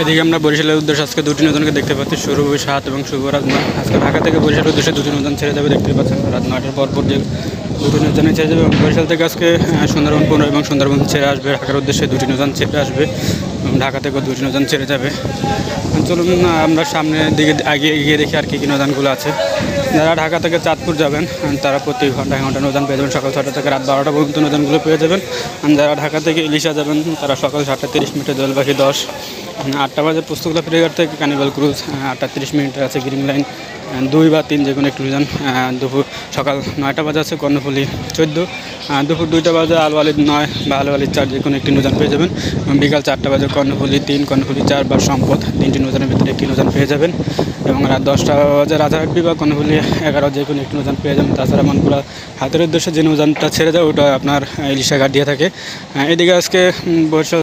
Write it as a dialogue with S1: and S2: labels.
S1: এদিকে আমরা বরিশালের উদ্দেশ্যে আজকে দুটি নৌযানকে দেখতে পাচ্ছি, শুরু 7 এবং শুভ রাত 9। আজকে ঢাকা থেকে বরিশালের উদ্দেশ্যে দুটি নৌযান ছেড়ে যাবে, দেখতে পাচ্ছেন রাত 9টার পর যে দুটি নৌযানে ছেড়ে যাবে। এবং বরিশাল থেকে আজকে সুন্দরবন 15 এবং সুন্দরবন ছেড়ে আসবে, ঢাকার উদ্দেশ্যে দুটি নৌযান ছেড়ে আসবে এবং ঢাকা থেকেও দুটি নৌযান ছেড়ে যাবে। চলুন আমরা সামনের দিকে এগিয়ে দেখি আর কী নৌযানগুলো আছে। যারা ঢাকা থেকে চাঁদপুর যাবেন তারা প্রতি ঘন্টায় নৌযান পেয়ে যাবেন, সকাল 6টা থেকে রাত 12টা পর্যন্ত নৌযানগুলো পেয়ে যাবেন। যারা ঢাকা থেকে ইলিশা যাবেন তারা সকাল 7:30 দোয়েলপাখি 10, 8টা বাজে পুস্তকলা ফেরিঘাট থেকে কানিভাল ক্রুজ, 8:30 আছে গ্রিন লাইন 2 বা 3 যে কোনো একটি নৌযান। সকাল 9টা বাজে আছে কর্ণফুলী 14, দুপুর 2টা বাজে আলওয়ালিদ 9 বা আলওয়ালিদ 4 যে কোনো একটি নৌযান পেয়ে যাবেন। বিকাল 4টা বাজে কর্ণফুলী 3, কর্ণফুলী 4 বা সম্পদ, 3টি নৌযানের ভিতরে একটি নৌযান পেয়ে যাবেন। এবং রাত 10টা বাজে রাজারহাট বা কর্ণফুলী 11 যে কোনো একটি নৌযান পেয়ে যাবেন। তাছাড়া মানপুরা হাতের উদ্দেশ্যে যে নৌযানটা ছেড়ে যায় ওটা আপনার ইলিশা ঘাট দিয়ে থাকে। এদিকে আজকে বরিশাল